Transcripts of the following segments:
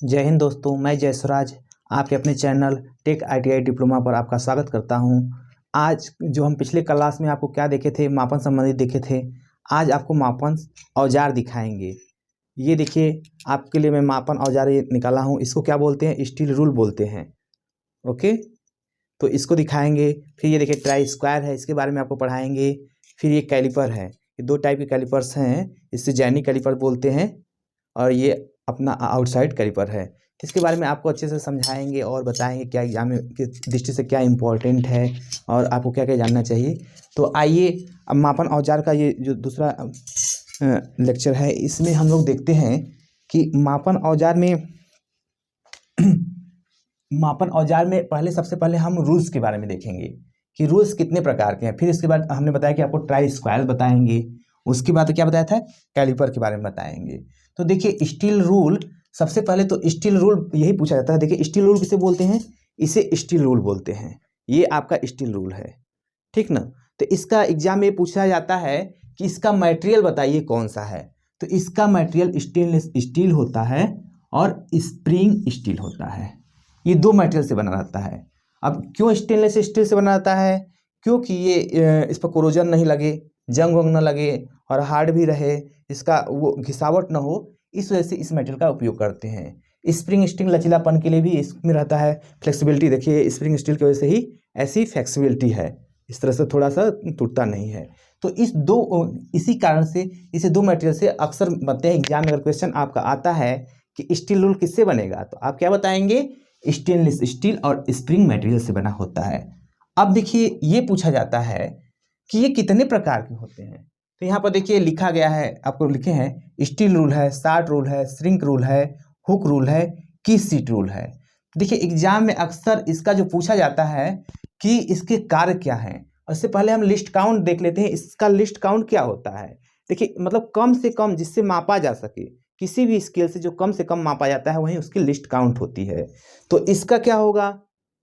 जय हिंद दोस्तों, मैं जय स्वराज आपके अपने चैनल टेक ITI डिप्लोमा पर आपका स्वागत करता हूं। आज जो हम पिछले क्लास में आपको क्या देखे थे, मापन संबंधित देखे थे। आज आपको मापन औजार दिखाएंगे। ये देखिए, आपके लिए मैं मापन औजार ये निकाला हूं। इसको क्या बोलते हैं? स्टील रूल बोलते हैं। ओके, तो इसको दिखाएंगे। फिर ये देखिए ट्राई स्क्वायर है, इसके बारे में आपको पढ़ाएंगे। फिर ये कैलिपर है, ये दो टाइप के कैलिपर्स हैं। इससे जैनी कैलिपर बोलते हैं और ये अपना आउटसाइड कैलिपर है। इसके बारे में आपको अच्छे से समझाएंगे और बताएंगे क्या एग्जाम में किस दृष्टि से क्या इम्पोर्टेंट है और आपको क्या क्या जानना चाहिए। तो आइए, अब मापन औजार का ये जो दूसरा लेक्चर है, इसमें हम लोग देखते हैं कि मापन औजार में मापन औजार में सबसे पहले हम रूल्स के बारे में देखेंगे कि रूल्स कितने प्रकार के हैं। फिर इसके बाद हमने बताया कि आपको ट्राई स्क्वायर बताएंगे। उसके बाद क्या बताया था? कैलिपर के बारे में बताएंगे। तो देखिए, स्टील रूल, सबसे पहले तो स्टील रूल यही पूछा जाता है। देखिए, स्टील रूल किसे बोलते हैं? इसे स्टील रूल बोलते हैं। ये आपका स्टील रूल है, ठीक ना। तो इसका एग्जाम में पूछा जाता है कि इसका मटेरियल बताइए कौन सा है। तो इसका मटेरियल स्टेनलेस स्टील होता है और स्प्रिंग स्टील होता है। ये दो मटेरियल से बना रहता है। अब क्यों स्टेनलेस स्टील से बना रहता है? क्योंकि ये इस पर कोरोजन नहीं लगे, जंग वंग न लगे और हार्ड भी रहे, इसका वो घिसावट ना हो, इस वजह से इस मटेरियल का उपयोग करते हैं। स्प्रिंग स्टील लचीलापन के लिए भी इसमें रहता है, फ्लेक्सिबिलिटी। देखिए, स्प्रिंग स्टील की वजह से ही ऐसी फ्लेक्सिबिलिटी है, इस तरह से थोड़ा सा टूटता नहीं है। तो इसी कारण से इसे दो मटेरियल से अक्सर बनते हैं। एग्जाम में अगर क्वेश्चन आपका आता है कि स्टील रूल किससे बनेगा, तो आप क्या बताएंगे? स्टेनलेस स्टील और स्प्रिंग मटेरियल से बना होता है। अब देखिए, ये पूछा जाता है कि ये कितने प्रकार के होते हैं। तो यहाँ पर देखिए लिखा गया है, आपको लिखे हैं स्टील रूल है, शार्ट रूल है, श्रिंक रूल है, हुक रूल है, की सीट रूल है। देखिए, एग्जाम में अक्सर इसका जो पूछा जाता है कि इसके कार्य क्या हैं। उससे पहले हम लिस्ट काउंट देख लेते हैं। इसका लिस्ट काउंट क्या होता है? देखिए, मतलब कम से कम जिससे मापा जा सके, किसी भी स्केल से जो कम से कम मापा जाता है वहीं उसकी लिस्ट काउंट होती है। तो इसका क्या होगा?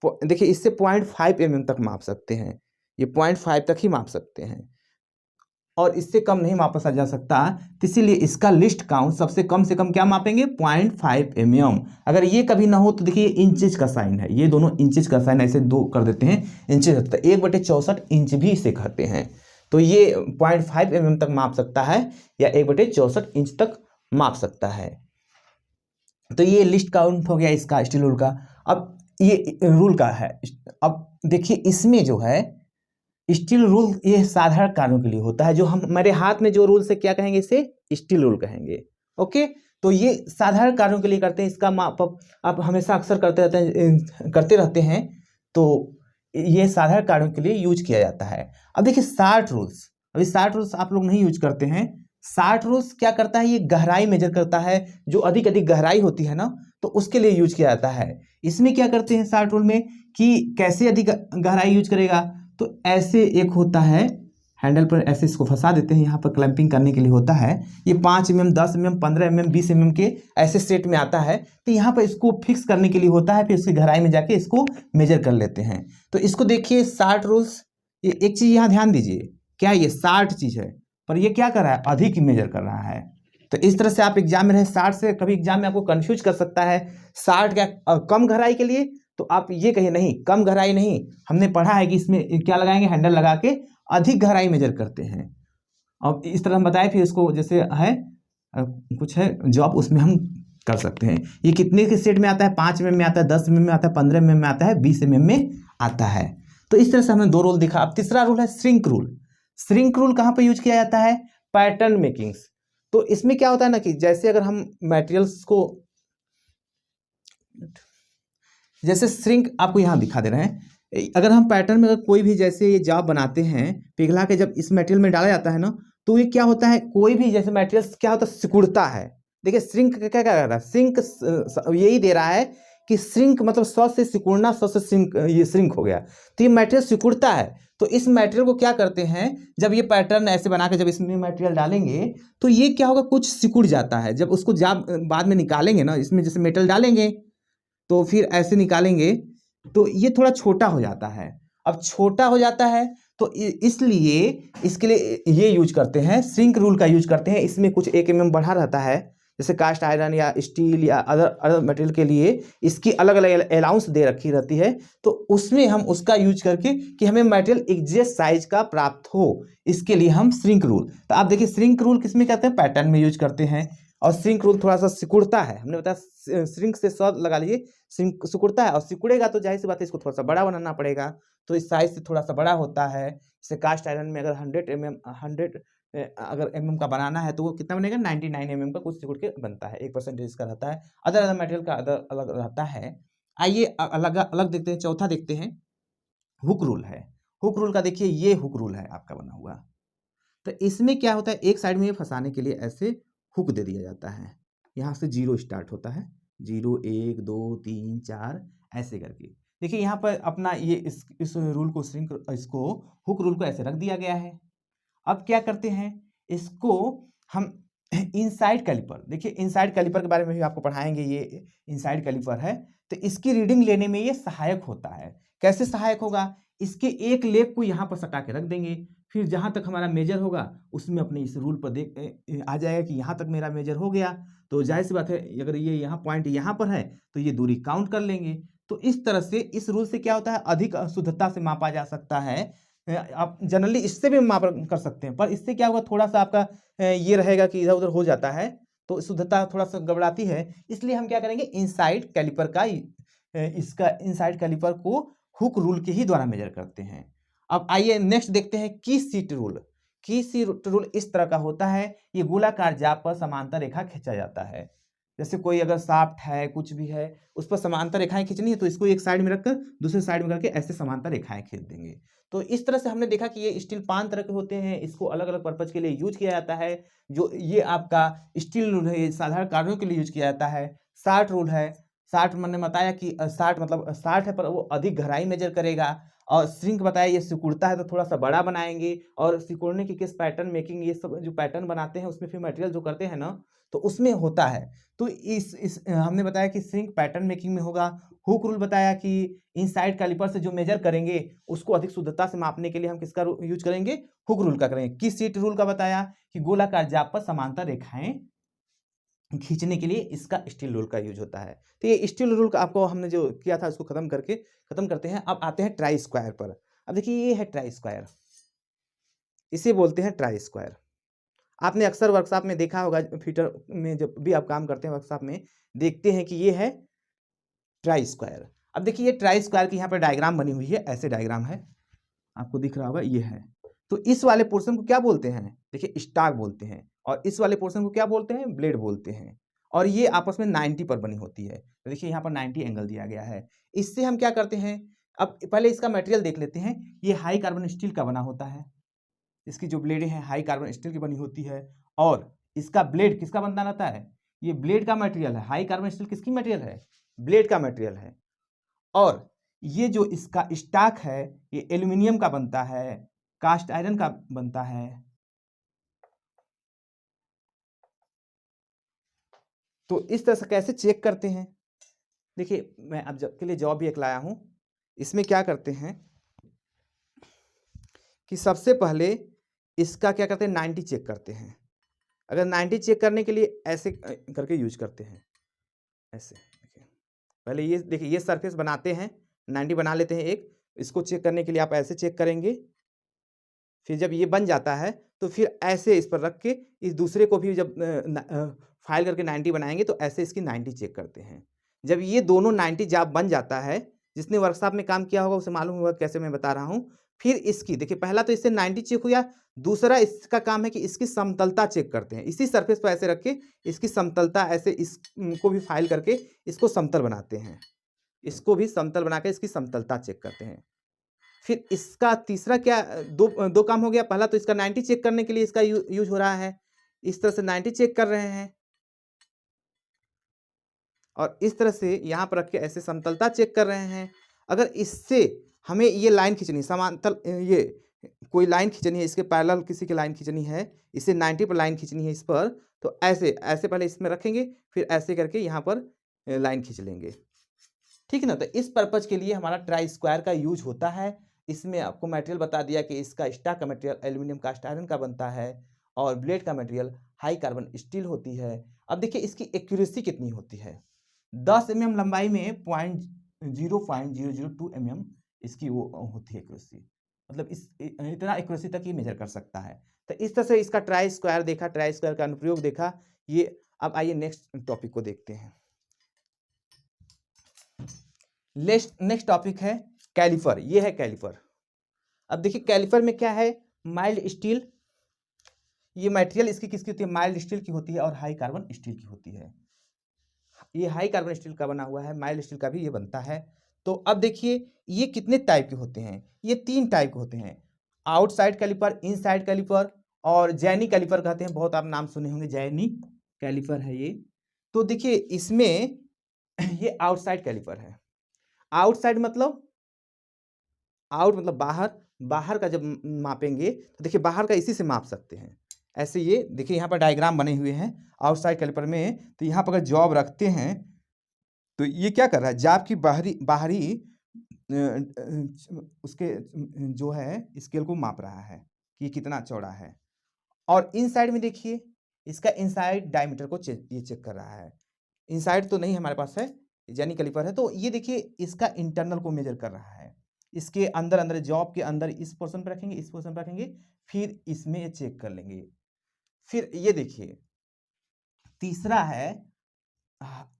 देखिए, इससे 0.5 mm तक माप सकते हैं। ये 0.5 तक ही माप सकते हैं और इससे कम नहीं मापा जा सकता। तो इसीलिए इसका लिस्ट काउंट सबसे कम से कम क्या मापेंगे? 0.5 mm। अगर ये कभी ना हो तो देखिए, इंचेज का साइन है, ये दोनों इंचेज का साइन ऐसे दो कर देते हैं, इंचेज होता है। 1/64 इंच भी इसे कहते हैं। तो ये 0.5 mm तक माप सकता है या 1/64 इंच तक माप सकता है। तो ये लिस्ट काउंट हो गया इसका, स्टील रूल का। अब ये रूल का है। अब देखिए, इसमें जो है स्टील रूल, ये साधारण कार्यों के लिए होता है। जो हम हमारे हाथ में जो रूल से क्या कहेंगे? इसे स्टील रूल कहेंगे। ओके, तो ये साधारण कार्यों के लिए करते हैं। इसका माप आप हमेशा अक्सर करते रहते हैं। तो ये साधारण कार्यों के लिए यूज किया जाता है। अब देखिए, शार्ट रूल्स, अभी शार्ट रूल्स आप लोग नहीं यूज करते हैं। शार्ट रूल्स क्या करता है? ये गहराई मेजर करता है। जो अधिक अधिक गहराई होती है ना, तो उसके लिए यूज किया जाता है। इसमें क्या करते हैं शार्ट रूल में कि कैसे अधिक गहराई यूज करेगा? तो ऐसे एक होता है, हैंडल पर ऐसे इसको फंसा देते हैं, यहाँ पर क्लैंपिंग करने के लिए होता है। ये 5 mm, 10 mm, 15 mm, 20 mm के ऐसे सेट में आता है। तो यहाँ पर इसको फिक्स करने के लिए होता है, फिर उसकी गहराई में जाके इसको मेजर कर लेते हैं। तो इसको देखिए, शार्ट रूल्स। ये एक चीज यहाँ ध्यान दीजिए, क्या ये शार्ट चीज है, पर ये क्या कर रहा है? अधिक मेजर कर रहा है। तो इस तरह से आप एग्जाम में रहे, शार्ट से कभी एग्जाम में आपको कंफ्यूज कर सकता है। शार्ट क्या कम गहराई के लिए, तो आप ये कहिए नहीं, कम गहराई नहीं। हमने पढ़ा है कि इसमें क्या लगाएंगे? हैंडल लगा के अधिक गहराई मेजर करते हैं। और इस तरह हम बताए, फिर इसको जैसे है कुछ है जॉब, उसमें हम कर सकते हैं। ये कितने के सेट में आता है? 5 mm में आता है, 10 mm में आता है, 15 mm में आता है, 20 mm में आता है। तो इस तरह से हमने दो रूल दिखा। अब तीसरा रूल है श्रिंक रूल। श्रिंक रूल कहाँ पर यूज किया जाता है? Pattern makings. तो इसमें क्या होता है ना कि जैसे अगर हम मटेरियल्स को, जैसे श्रिंक आपको यहाँ दिखा दे रहे हैं। अगर हम पैटर्न में अगर कोई भी जैसे ये जॉब बनाते हैं, पिघला के जब इस मटेरियल में डाला जाता है ना, तो ये क्या होता है? कोई भी जैसे मटेरियल क्या होता है? सिकुड़ता है। देखिए, श्रिंक क्या क्या कर रहा है? श्रिंक यही दे रहा है कि श्रिंक मतलब सौ से सिकुड़ना, सौ से श्रिंक, ये श्रिंक हो गया। तो ये मटेरियल सिकुड़ता है। तो इस मटेरियल को क्या करते हैं, जब ये पैटर्न ऐसे बना के जब इसमें मटेरियल डालेंगे, तो ये क्या होगा? कुछ सिकुड़ जाता है। जब उसको बाद में निकालेंगे ना, इसमें जैसे मेटल डालेंगे तो फिर ऐसे निकालेंगे, तो ये थोड़ा छोटा हो जाता है। अब छोटा हो जाता है तो इसलिए इसके लिए ये यूज करते हैं, श्रिंक रूल का यूज करते हैं। इसमें कुछ 1 mm बढ़ा रहता है, जैसे कास्ट आयरन या स्टील या अदर मटेरियल के लिए इसकी अलग अलग अलाउंस दे रखी रहती है, तो उसमें हम उसका यूज करके कि हमें मटेरियल एग्जैक्ट साइज का प्राप्त हो, इसके लिए हम श्रिंक रूल। तो आप देखिए श्रिंक रूल किसमें कहते हैं, पैटर्न में यूज करते हैं। और श्रिंक रूल थोड़ा सा सिकुड़ता है, हमने बताया श्रिंक से शब्द लगा लीजिए, श्रिंक सिकुड़ता है, और सिकुड़ेगा तो जाहिर सी बात है इसको थोड़ा सा बड़ा बनाना पड़ेगा, तो इस साइज से थोड़ा सा बड़ा होता है। जैसे कास्ट आयरन में अगर 100 का बनाना है तो वो कितना बनेगा, 99 mm का कुछ सिकुड़ के बनता है, 1% इसका रहता है। अदर अदर मटेरियल का अदर अलग रहता है। आइए अलग अलग देखते हैं, चौथा देखते हैं, हुक रूल है। हुक रूल का देखिए ये हुक रूल है आपका बना हुआ। तो इसमें क्या होता है, एक साइड में फंसाने के लिए ऐसे हुक दे दिया जाता है, यहाँ से 0 स्टार्ट होता है, 0 1 2 3 4 ऐसे करके। देखिए यहाँ पर अपना ये इस रूल को इसको हुक रूल को ऐसे रख दिया गया है। अब क्या करते हैं, इसको हम इनसाइड कैलिपर, देखिए इनसाइड कैलिपर के बारे में भी आपको पढ़ाएंगे, ये इनसाइड कैलिपर है, तो इसकी रीडिंग लेने में ये सहायक होता है। कैसे सहायक होगा, इसके एक लेग को यहाँ पर सटा के रख देंगे, फिर जहाँ तक हमारा मेजर होगा उसमें अपने इस रूल पर आ जाएगा कि यहाँ तक मेरा मेजर हो गया, तो जाहिर सी बात है अगर ये यहाँ पॉइंट यहाँ पर है तो ये दूरी काउंट कर लेंगे। तो इस तरह से इस रूल से क्या होता है, अधिक शुद्धता से मापा जा सकता है। आप जनरली इससे भी माप कर सकते हैं, पर इससे क्या होगा, थोड़ा सा आपका ये रहेगा कि इधर उधर हो जाता है, तो शुद्धता थोड़ा सा गड़बड़ाती है। इसलिए हम क्या करेंगे, इनसाइड कैलिपर का इसका इनसाइड कैलिपर को हुक रूल के ही द्वारा मेजर करते हैं। अब आइए नेक्स्ट देखते हैं की सीट रूल। की सीट रूल इस तरह का होता है, ये गोलाकार जाप पर समांतर रेखा खींचा जाता है। जैसे कोई अगर शाफ्ट है, कुछ भी है, उस पर समांतर रेखाएं खींचनी है, तो इसको एक साइड में रखकर दूसरे साइड में करके ऐसे समांतर रेखाएं खींच देंगे। तो इस तरह से हमने देखा कि ये स्टील 5 तरह के होते हैं, इसको अलग अलग पर्पज के लिए यूज किया जाता है। जो ये आपका स्टील रूल है, ये साधारण कार्यों के लिए यूज किया जाता है। शार्ट रूल है, शार्ट मैंने बताया कि शार्ट मतलब शार्ट है पर वो अधिक गहराई मेजर करेगा। और श्रिंक बताया ये सिकुड़ता है तो थोड़ा सा बड़ा बनाएंगे, और सिकुड़ने की किस पैटर्न मेकिंग, ये सब जो पैटर्न बनाते हैं उसमें फिर मटेरियल जो करते हैं ना, तो उसमें होता है। तो इस हमने बताया कि श्रिंक पैटर्न मेकिंग में होगा। हुक रूल बताया कि इनसाइड कैलिपर से जो मेजर करेंगे उसको अधिक शुद्धता से मापने के लिए हम किसका यूज करेंगे, हुक रूल का करेंगे। किस सीट रूल का बताया कि गोलाकार जाप पर समांतर रेखाएं खींचने के लिए इसका स्टील रूल का यूज होता है। तो ये स्टील रूल का आपको हमने जो किया था उसको खत्म करते हैं। अब आते हैं ट्राई स्क्वायर पर। अब देखिए ये है ट्राई स्क्वायर, इसे बोलते हैं ट्राई स्क्वायर। आपने अक्सर वर्कशॉप में देखा होगा, फिटर में जब भी आप काम करते हैं वर्कशॉप में देखते हैं कि ये है ट्राई स्क्वायर। अब देखिए ये ट्राई स्क्वायर की यहाँ पर डायग्राम बनी हुई है, ऐसे डायग्राम है, आपको दिख रहा होगा, ये है। तो इस वाले पोर्शन को क्या बोलते हैं, देखिए स्टाक बोलते हैं, और इस वाले पोर्शन को क्या बोलते हैं, ब्लेड बोलते हैं। और ये आपस में 90 पर बनी होती है। तो देखिए यहाँ पर 90 एंगल दिया गया है। इससे हम क्या करते हैं, अब पहले इसका मटेरियल देख लेते हैं। ये हाई कार्बन स्टील का बना होता है, इसकी जो ब्लेडें हैं हाई कार्बन स्टील की बनी होती है। और इसका ब्लेड किसका बनता रहता है, ये ब्लेड का मटेरियल है। हाई कार्बन स्टील किसकी मटेरियल है, ब्लेड का मटेरियल है। और ये जो इसका स्टाक है ये एल्यूमिनियम का बनता है, कास्ट आयरन का बनता है। तो इस तरह से कैसे चेक करते हैं, देखिए मैं अब के लिए जॉब भी एक लाया हूं। इसमें क्या करते हैं कि सबसे पहले इसका क्या करते हैं, 90 चेक करते हैं। अगर 90 चेक करने के लिए ऐसे करके यूज करते हैं, ऐसे पहले ये देखिए ये सरफेस बनाते हैं, 90 बना लेते हैं एक। इसको चेक करने के लिए आप ऐसे चेक करेंगे, फिर जब ये बन जाता है तो फिर ऐसे इस पर रख के इस दूसरे को भी जब फाइल करके 90 बनाएंगे तो ऐसे इसकी 90 चेक करते हैं। जब ये दोनों 90 जब बन जाता है, जिसने वर्कशॉप में काम किया होगा उसे मालूम होगा कैसे मैं बता रहा हूँ। फिर इसकी देखिए पहला तो इससे 90 चेक हो गया, दूसरा इसका काम है कि इसकी समतलता चेक करते हैं। इसी सरफेस पर ऐसे रख के इसकी समतलता ऐसे इसको भी फाइल करके इसको समतल बनाते हैं, इसको भी समतल बना के इसकी समतलता चेक करते हैं। फिर इसका तीसरा क्या, दो काम हो गया। पहला तो इसका 90 चेक करने के लिए इसका यूज हो रहा है, इस तरह से 90 चेक कर रहे हैं, और इस तरह से यहाँ पर रख के ऐसे समतलता चेक कर रहे हैं। अगर इससे हमें ये लाइन खींचनी समांतर, ये कोई लाइन खींचनी है, इसके पैरेलल किसी की लाइन खींचनी है, इसे 90 पर लाइन खींचनी है इस पर, तो ऐसे ऐसे पहले इसमें रखेंगे, फिर ऐसे करके यहाँ पर लाइन खींच लेंगे, ठीक है ना। तो इस पर्पज के लिए हमारा ट्राई स्क्वायर का यूज होता है। इसमें आपको मटेरियल बता दिया कि इसका स्टाक का मटेरियल एल्यूमिनियम कास्ट आयरन का बनता है, और ब्लेड का मटेरियल हाई कार्बन स्टील होती है। अब देखिए इसकी एक्यूरेसी कितनी होती है, 10 mm लंबाई में 0.0002 mm इसकी वो होती है एक्यूरेसी, मतलब इस इतना एक्यूरेसी तक ये मेजर कर सकता है। तो इस तरह से इसका ट्राई स्क्वायर देखा, ट्राई स्क्वायर का अनुप्रयोग देखा ये। अब आइए नेक्स्ट टॉपिक को देखते हैं। नेक्स्ट टॉपिक है कैलिपर, ये है कैलिपर। अब देखिए कैलिपर में क्या है, माइल्ड स्टील, ये मटेरियल इसकी किसकी होती है, माइल्ड स्टील की होती है और हाई कार्बन स्टील की होती है। ये हाई कार्बन स्टील का बना हुआ है, माइल्ड स्टील का भी ये बनता है। तो अब देखिए ये कितने टाइप के होते हैं, ये 3 टाइप के होते हैं, आउटसाइड कैलिपर, इनसाइड कैलिपर और जैनी कैलिपर कहते हैं, बहुत आप नाम सुने होंगे, जैनी कैलिपर है ये। तो देखिए इसमें ये आउटसाइड कैलिपर है। आउटसाइड मतलब आउट मतलब बाहर, बाहर का जब मापेंगे तो देखिए बाहर का इसी से माप सकते हैं। ऐसे ये देखिए यहाँ पर डायग्राम बने हुए हैं आउटसाइड कैलिपर में। तो यहाँ पर अगर जॉब रखते हैं तो ये क्या कर रहा है, जॉब की बाहरी बाहरी उसके जो है स्केल को माप रहा है कि कितना चौड़ा है। और इनसाइड में देखिए इसका इनसाइड डायमीटर को ये चेक कर रहा है। इनसाइड तो नहीं हमारे पास है, यानी कैलिपर है, तो ये देखिए इसका इंटरनल को मेजर कर रहा है। इसके अंदर अंदर जॉब के अंदर इस पोर्शन पर रखेंगे, इस पोर्शन पर रखेंगे, फिर इसमें ये चेक कर लेंगे। फिर ये देखिए तीसरा है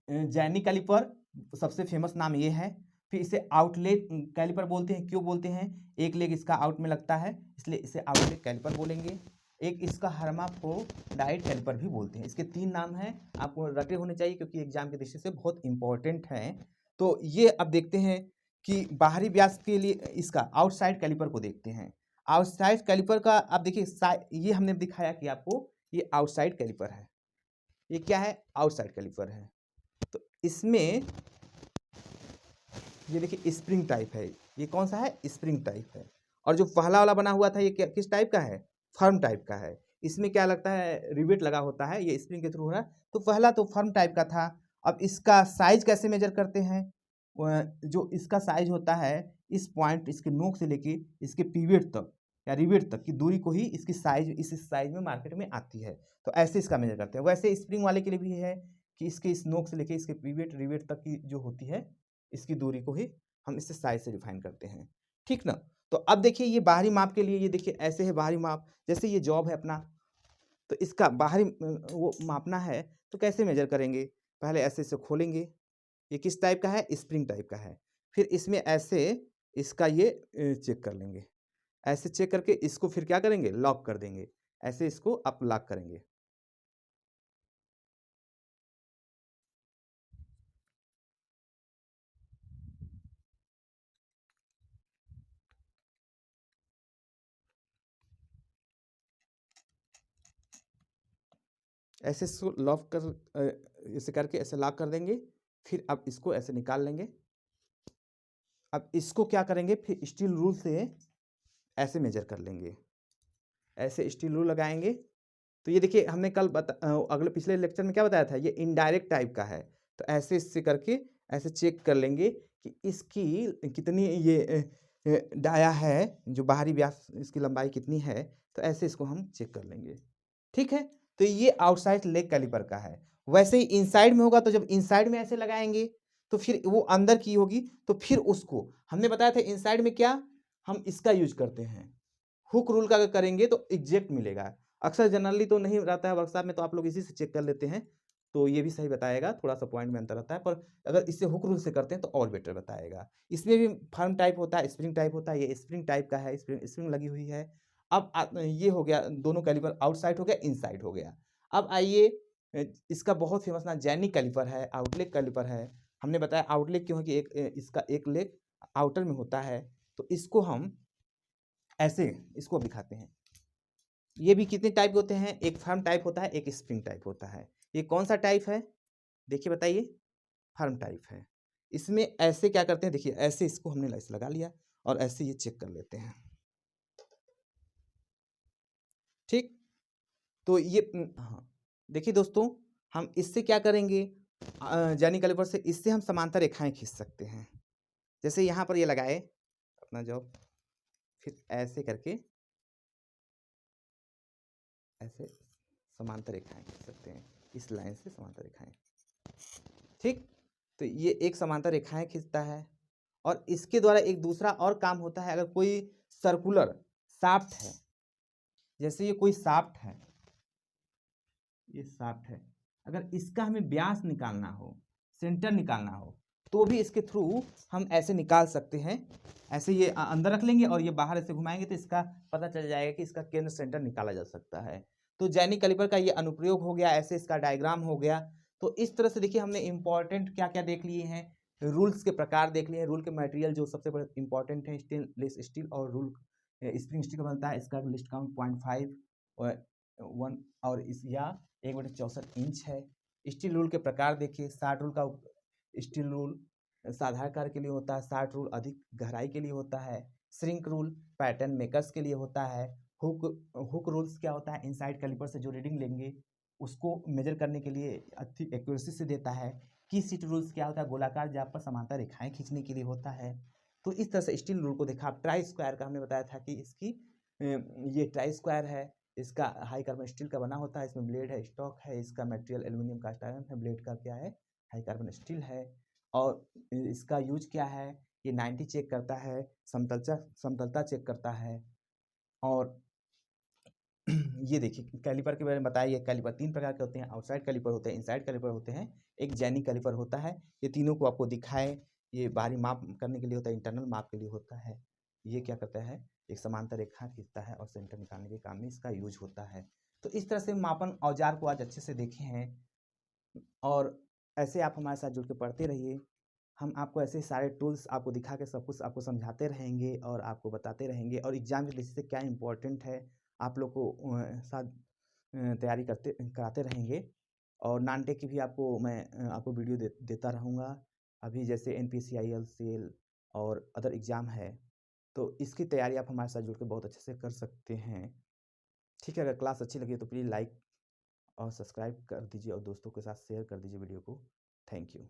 जैनी कैलिपर, सबसे फेमस नाम ये है। फिर इसे आउटलेट कैलिपर बोलते हैं, क्यों बोलते हैं, एक लेग इसका आउट में लगता है इसलिए इसे आउटलेट कैलिपर बोलेंगे। एक इसका हर्माफ्रोडाइट कैलिपर भी बोलते हैं। इसके 3 नाम हैं, आपको रटे होने चाहिए क्योंकि एग्जाम की दृष्टि से बहुत इंपॉर्टेंट हैं। तो ये अब देखते हैं कि बाहरी व्यास के लिए इसका आउटसाइड कैलिपर को देखते हैं। आउटसाइड कैलिपर का आप देखिए ये हमने दिखाया कि आपको ये आउटसाइड कैलिपर है, ये क्या है, आउटसाइड कैलिपर है। तो इसमें ये देखिए स्प्रिंग टाइप है, ये कौन सा है, स्प्रिंग टाइप है। और जो पहला वाला बना हुआ था ये किस टाइप का है, फर्म टाइप का है। इसमें क्या लगता है, रिवेट लगा होता है, ये स्प्रिंग के थ्रू हो रहा है। तो पहला तो फर्म टाइप का था। अब इसका साइज कैसे मेजर करते हैं, जो इसका साइज होता है इस पॉइंट, इसके नोक से लेके इसके पिवेट तक या रिवेट तक की दूरी को ही इसकी साइज, इस साइज में मार्केट में आती है। तो ऐसे इसका मेजर करते हैं। वैसे स्प्रिंग वाले के लिए भी है कि इसके इस नोक से लेके इसके पिवेट रिवेट तक की जो होती है इसकी दूरी को ही हम इससे साइज से डिफाइन करते हैं, ठीक ना। तो अब देखिए ये बाहरी माप के लिए, ये देखिए ऐसे है बाहरी माप, जैसे ये जॉब है अपना, तो इसका बाहरी वो मापना है तो कैसे मेजर करेंगे, पहले ऐसे से खोलेंगे, ये किस टाइप का है, स्प्रिंग टाइप का है। फिर इसमें ऐसे इसका ये चेक कर लेंगे, ऐसे चेक करके इसको फिर क्या करेंगे, लॉक कर देंगे, ऐसे इसको अप लॉक करेंगे। ऐसे इसको लॉक कर ऐसे करके ऐसे लॉक कर देंगे। फिर अब इसको ऐसे निकाल लेंगे। अब इसको क्या करेंगे, फिर स्टील रूल से ऐसे मेजर कर लेंगे, ऐसे स्टील रूल लगाएंगे। तो ये देखिए हमने कल अगले पिछले लेक्चर में क्या बताया था, ये इनडायरेक्ट टाइप का है। तो ऐसे इससे करके ऐसे चेक कर लेंगे कि इसकी कितनी ये डाया है, जो बाहरी व्यास इसकी लंबाई कितनी है। तो ऐसे इसको हम चेक कर लेंगे, ठीक है। तो ये आउटसाइड लेग कैलिपर का है। वैसे ही इनसाइड में होगा, तो जब इनसाइड में ऐसे लगाएंगे तो फिर वो अंदर की होगी, तो फिर उसको हमने बताया था इनसाइड में क्या हम इसका यूज करते हैं, हुक रूल का अगर करेंगे तो एग्जैक्ट मिलेगा। अक्सर जनरली तो नहीं रहता है वर्कशॉप में, तो आप लोग इसी से चेक कर लेते हैं, तो ये भी सही बताएगा, थोड़ा सा पॉइंट में अंतर रहता है, पर अगर इससे हुक रूल से करते हैं तो और बेटर बताएगा। इसमें भी फर्म टाइप होता है, स्प्रिंग टाइप होता है, ये स्प्रिंग टाइप का है, स्प्रिंग स्प्रिंग लगी हुई है। अब ये हो गया, दोनों कैलिपर आउटसाइड हो गया, इनसाइड हो गया। अब आइए इसका बहुत फेमस ना जैनिक कैलिपर है, आउटलेट कैलिपर है। हमने बताया आउटलेट क्यों है कि इसका एक लेग आउटर में होता है। तो इसको हम ऐसे इसको दिखाते हैं। ये भी कितने टाइप के होते हैं, एक फर्म टाइप होता है, एक स्प्रिंग टाइप होता है। ये कौन सा टाइप है, देखिए बताइए, फर्म टाइप है। इसमें ऐसे क्या करते हैं, देखिए ऐसे इसको हमने ऐसे लगा लिया और ऐसे ये चेक कर लेते हैं, ठीक। तो ये हाँ, देखिए दोस्तों, हम इससे क्या करेंगे, जैनी कैलिपर से इससे हम समांतर रेखाएं खींच सकते हैं। जैसे यहाँ पर ये लगाए अपना जॉब, फिर ऐसे करके ऐसे समांतर रेखाएं खींच सकते हैं, इस लाइन से समांतर रेखाएं। ठीक, तो ये एक समांतर रेखाएं खींचता है। और इसके द्वारा एक दूसरा और काम होता है, अगर कोई सर्कुलर शाफ्ट है, जैसे ये कोई शाफ्ट है, ये शाफ्ट है, अगर इसका हमें व्यास निकालना हो, सेंटर निकालना हो, तो भी इसके थ्रू हम ऐसे निकाल सकते हैं। ऐसे ये अंदर रख लेंगे और ये बाहर ऐसे घुमाएंगे तो इसका पता चल जाएगा कि इसका केंद्र सेंटर निकाला जा सकता है। तो जैनी कैलिपर का ये अनुप्रयोग हो गया, ऐसे इसका डायग्राम हो गया। तो इस तरह से देखिए हमने इंपॉर्टेंट क्या क्या देख लिए हैं, रूल्स के प्रकार देख लिए हैं, रूल के मटेरियल जो सबसे बड़े इंपॉर्टेंट है, स्टेनलेस स्टील और रूल स्प्रिंग स्टील का बनता है। इसका लिस्ट काउंट 0.5 और 1 और इस या 1/64 इंच है। स्टील रूल के प्रकार देखिए, 60 रूल का स्टील रूल साधारण के लिए होता है, 60 रूल अधिक गहराई के लिए होता है, श्रिंक रूल पैटर्न मेकर्स के लिए होता है, हुक रूल्स क्या होता है, इनसाइड कैलिपर से जो रीडिंग लेंगे उसको मेजर करने के लिए अच्छी एक्यूरेसी से देता है। की सीट रूल्स क्या होता है, गोलाकार जाप पर समांतर रेखाएं खींचने के लिए होता है। तो इस तरह से स्टील रूल को देखा। आप ट्राई स्क्वायर का हमने बताया था कि इसकी ये ट्राई स्क्वायर है, इसका हाई कार्बन स्टील का बना होता है, इसमें ब्लेड है, स्टॉक है, इसका मटेरियल एल्यूमिनियम कास्ट आयरन है, ब्लेड का क्या है, हाई कार्बन स्टील है। और इसका यूज क्या है, ये 90 चेक करता है, समतलता चेक करता है। और ये देखिए कैलिपर के बारे में बताया, ये कैलिपर 3 प्रकार के होते हैं, आउटसाइड कैलिपर होते हैं, इनसाइड कैलिपर होते हैं, एक जैनी कैलिपर होता है। ये तीनों को आपको दिखाए, ये बाहरी माप करने के लिए होता है, इंटरनल माप के लिए होता है। ये क्या करता है, एक समांतर रेखा खींचता है और सेंटर निकालने के काम में इसका यूज होता है। तो इस तरह से मापन औजार को आज अच्छे से देखे हैं, और ऐसे आप हमारे साथ जुड़ के पढ़ते रहिए। हम आपको ऐसे सारे टूल्स आपको दिखा के सब कुछ आपको समझाते रहेंगे और आपको बताते रहेंगे, और एग्जाम की दृष्टि से क्या इंपॉर्टेंट है आप लोग को साथ तैयारी कराते रहेंगे। और नॉन टेक की भी आपको मैं आपको वीडियो देता रहूँगा। अभी जैसे NPCIL सेल और अदर एग्ज़ाम है, तो इसकी तैयारी आप हमारे साथ जुड़ के बहुत अच्छे से कर सकते हैं। ठीक है, अगर क्लास अच्छी लगी तो प्लीज़ लाइक और सब्सक्राइब कर दीजिए और दोस्तों के साथ शेयर कर दीजिए वीडियो को। Thank you.